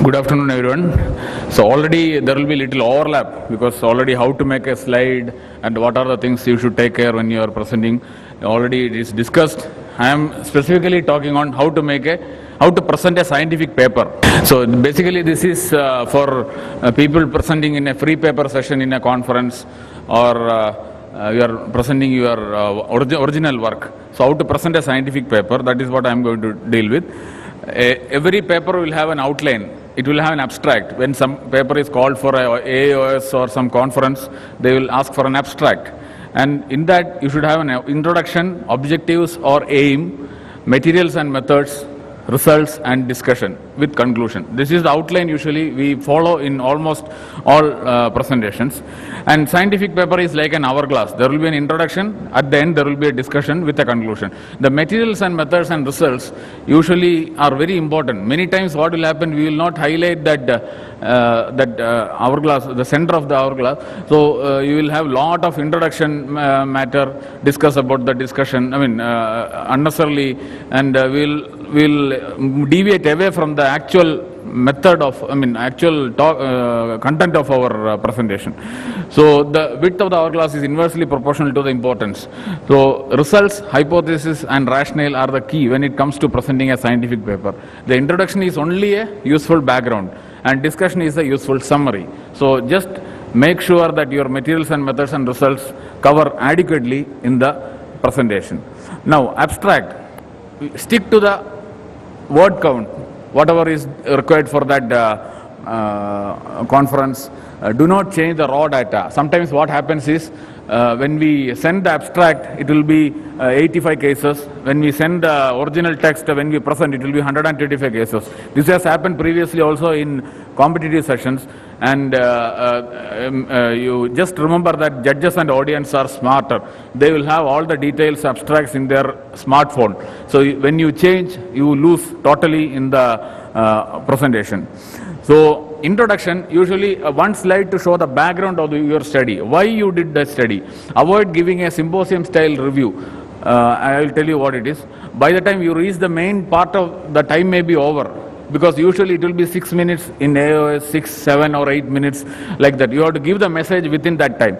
Good afternoon, everyone. So already there will be little overlap because already how to make a slide and what are the things you should take care when you are presenting. Already it is discussed. I am specifically talking on how to present a scientific paper. So basically this is for people presenting in a free paper session in a conference or you are presenting your original work. So how to present a scientific paper, that is what I am going to deal with. Every paper will have an outline. It will have an abstract. When some paper is called for a AOS or some conference, they will ask for an abstract. And in that, you should have an introduction, objectives or aim, materials and methods, results and discussion with conclusion. This is the outline usually we follow in almost all presentations. And scientific paper is like an hourglass. There will be an introduction, at the end there will be a discussion with a conclusion. The materials and methods and results usually are very important. Many times what will happen, we will not highlight that hourglass, the center of the hourglass. So you will have lot of introduction matter, discuss about the discussion, unnecessarily, and we'll deviate away from the actual method of, actual content of our presentation. So the width of the hourglass is inversely proportional to the importance. So results, hypothesis and rationale are the key when it comes to presenting a scientific paper. The introduction is only a useful background and discussion is a useful summary. So just make sure that your materials and methods and results cover adequately in the presentation. Now abstract, stick to the word count, whatever is required for that conference. Do not change the raw data. Sometimes what happens is when we send the abstract, it will be 85 cases. When we send the original text, when we present, it will be 125 cases. This has happened previously also in competitive sessions. And you just remember that judges and audience are smarter. They will have all the details, abstracts in their smartphone. So when you change, you lose totally in the presentation. So introduction, usually one slide to show the background of your study. Why you did the study. Avoid giving a symposium style review. I will tell you what it is. By the time you reach the main part of the time may be over. Because usually it will be 6 minutes in AOS, 6, 7 or 8 minutes like that. You have to give the message within that time.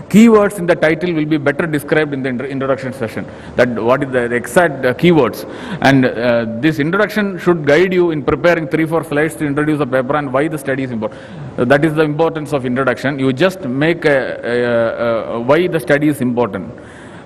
Keywords in the title will be better described in the introduction session. That what is the exact keywords. And this introduction should guide you in preparing 3-4 slides to introduce the paper and why the study is important. That is the importance of introduction. You just make why the study is important.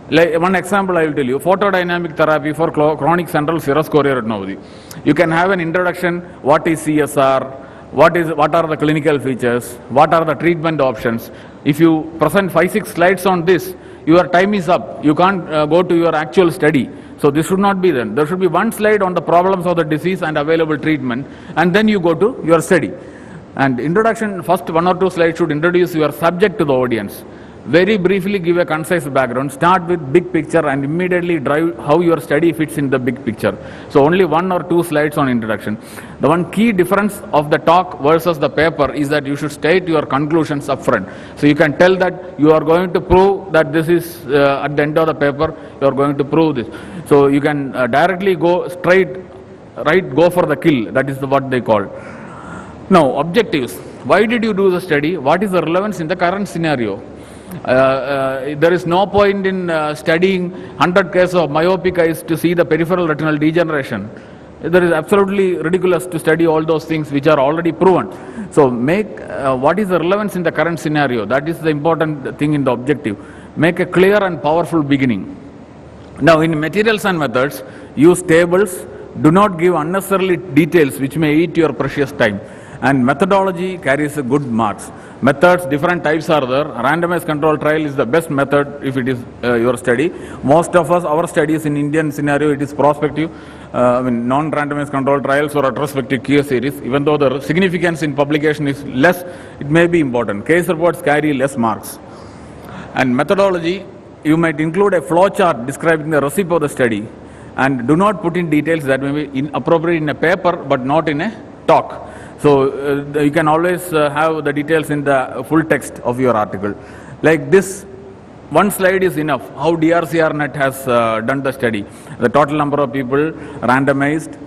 Like one example I will tell you, photodynamic therapy for chronic central serous chorioretinopathy. You can have an introduction, what is CSR, what are the clinical features, what are the treatment options. If you present 5-6 slides on this, your time is up. You can't go to your actual study. So this should not be then. There should be one slide on the problems of the disease and available treatment, and then you go to your study. And introduction, first 1 or 2 slides should introduce your subject to the audience. Very briefly give a concise background, start with big picture and immediately drive how your study fits in the big picture. So only 1 or 2 slides on introduction. The one key difference of the talk versus the paper is that you should state your conclusions up front. So you can tell that you are going to prove that this is at the end of the paper, you are going to prove this. So you can directly go straight, right, go for the kill. That is what they call. Now objectives. Why did you do the study? What is the relevance in the current scenario? There is no point in studying 100 cases of myopic eyes to see the peripheral retinal degeneration. There is absolutely ridiculous to study all those things which are already proven. So make what is the relevance in the current scenario. That is the important thing in the objective. Make a clear and powerful beginning. Now in materials and methods, use tables. Do not give unnecessarily details which may eat your precious time. And methodology carries a good marks. Methods, different types are there. Randomized control trial is the best method if it is your study. Most of us, our studies in Indian scenario, it is prospective. Non-randomized control trials or retrospective case series. Even though the significance in publication is less, it may be important. Case reports carry less marks. And methodology, you might include a flow chart describing the recipe of the study. And do not put in details that may be inappropriate in a paper but not in a talk. So you can always have the details in the full text of your article. Like this, one slide is enough. How DRCRnet has done the study. The total number of people randomized,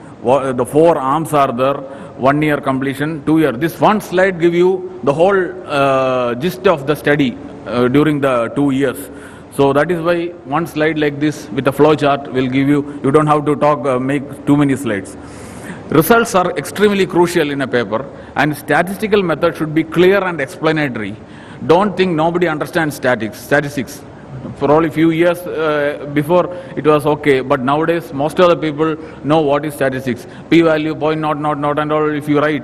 the 4 arms are there, 1 year completion, 2 year. This one slide give you the whole gist of the study during the 2 years. So that is why one slide like this with a flow chart will give you, you don't have to talk, make too many slides. Results are extremely crucial in a paper, and statistical method should be clear and explanatory. Don't think nobody understands statistics. For only few years before it was okay, but nowadays most of the people know what is statistics. P-value, point not, and all. If you write,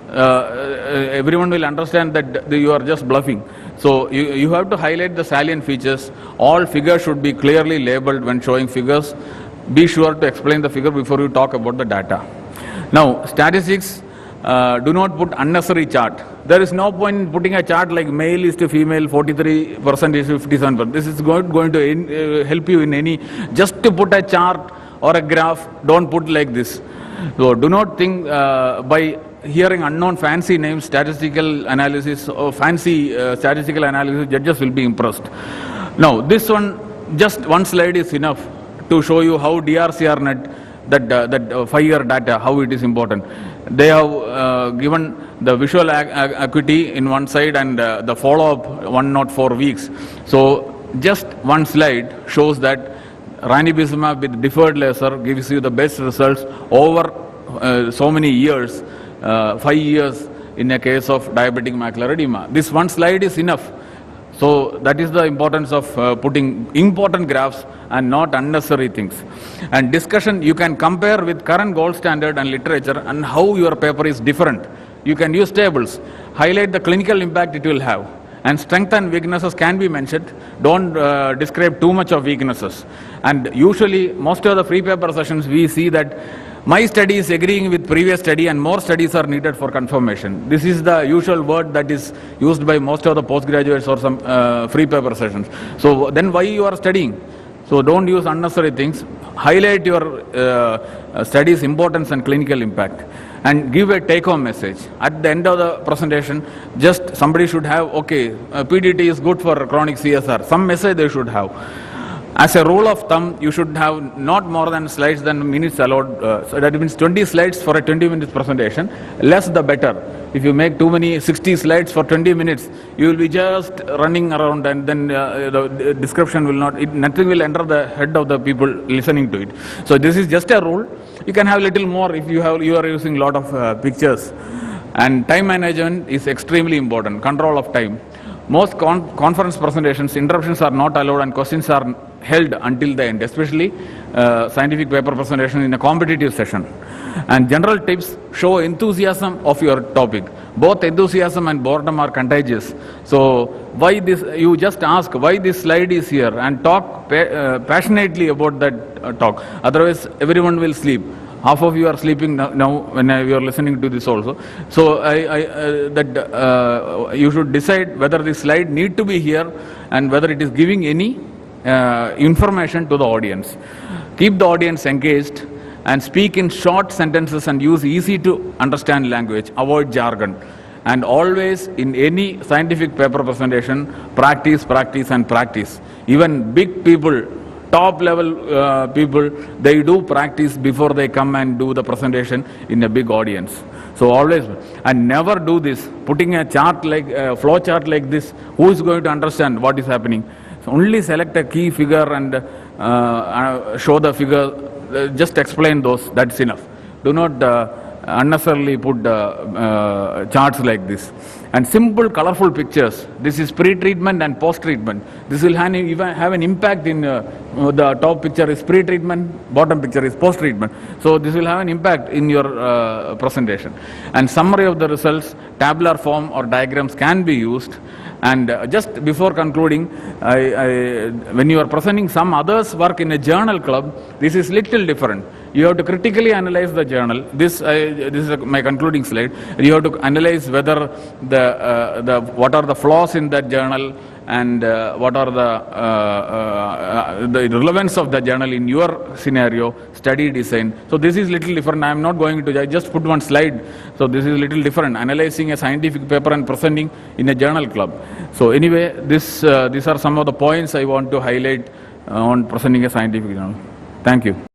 everyone will understand that you are just bluffing. So you have to highlight the salient features. All figures should be clearly labeled when showing figures. Be sure to explain the figure before you talk about the data. Now, statistics, do not put unnecessary chart. There is no point in putting a chart like male is to female, 43% is to 57%. This is going to help you in any, just to put a chart or a graph, don't put like this. So do not think by hearing unknown fancy names, statistical analysis or fancy statistical analysis, judges will be impressed. Now, this one, just one slide is enough to show you how DRCRnet, that 5-year data, how it is important. They have given the visual acuity in one side and the follow-up 104 weeks. So just one slide shows that ranibizumab with deferred laser gives you the best results over so many years, 5 years in a case of diabetic macular edema. This one slide is enough. So that is the importance of putting important graphs and not unnecessary things. And discussion, you can compare with current gold standard and literature and how your paper is different. You can use tables, highlight the clinical impact it will have, and strength and weaknesses can be mentioned. Don't describe too much of weaknesses. And usually, most of the free paper sessions, we see that my study is agreeing with previous study and more studies are needed for confirmation. This is the usual word that is used by most of the postgraduates or some free paper sessions. So then why you are studying? So don't use unnecessary things. Highlight your study's importance and clinical impact, and give a take-home message. At the end of the presentation, just somebody should have, okay, PDT is good for chronic CSR. Some message they should have. As a rule of thumb, you should have not more than slides than minutes allowed. So that means 20 slides for a 20 minutes presentation. Less the better. If you make too many 60 slides for 20 minutes, you will be just running around, and then the description will not, nothing will enter the head of the people listening to it. So this is just a rule. You can have little more if you are using a lot of pictures. And time management is extremely important. Control of time. Most conference presentations, interruptions are not allowed and questions are held until the end, especially scientific paper presentation in a competitive session. And general tips, show enthusiasm of your topic. Both enthusiasm and boredom are contagious. So why this, you just ask why this slide is here and talk passionately about that talk. Otherwise, everyone will sleep. Half of you are sleeping now when you are listening to this also. So you should decide whether this slide need to be here and whether it is giving any information to the audience. Keep the audience engaged and speak in short sentences and use easy to understand language. Avoid jargon. And always in any scientific paper presentation, practice, practice and practice. Even big people, top level people, they do practice before they come and do the presentation in a big audience. So always, and never do this, putting a chart like a flow chart like this. Who is going to understand what is happening? So only select a key figure and show the figure, just explain those, that's enough. Do not unnecessarily put charts like this. And simple colorful pictures. This is pre-treatment and post-treatment. This will have an impact in the top picture is pre-treatment, bottom picture is post-treatment. So this will have an impact in your presentation. And summary of the results, tabular form or diagrams can be used. And just before concluding, when you are presenting some others' work in a journal club, this is little different. You have to critically analyze the journal. This is my concluding slide. You have to analyze whether what are the flaws in that journal and what are the relevance of the journal in your scenario, study design. So this is little different. I am not going to, I just put one slide. So this is little different, analyzing a scientific paper and presenting in a journal club. So anyway, these are some of the points I want to highlight on presenting a scientific journal. Thank you.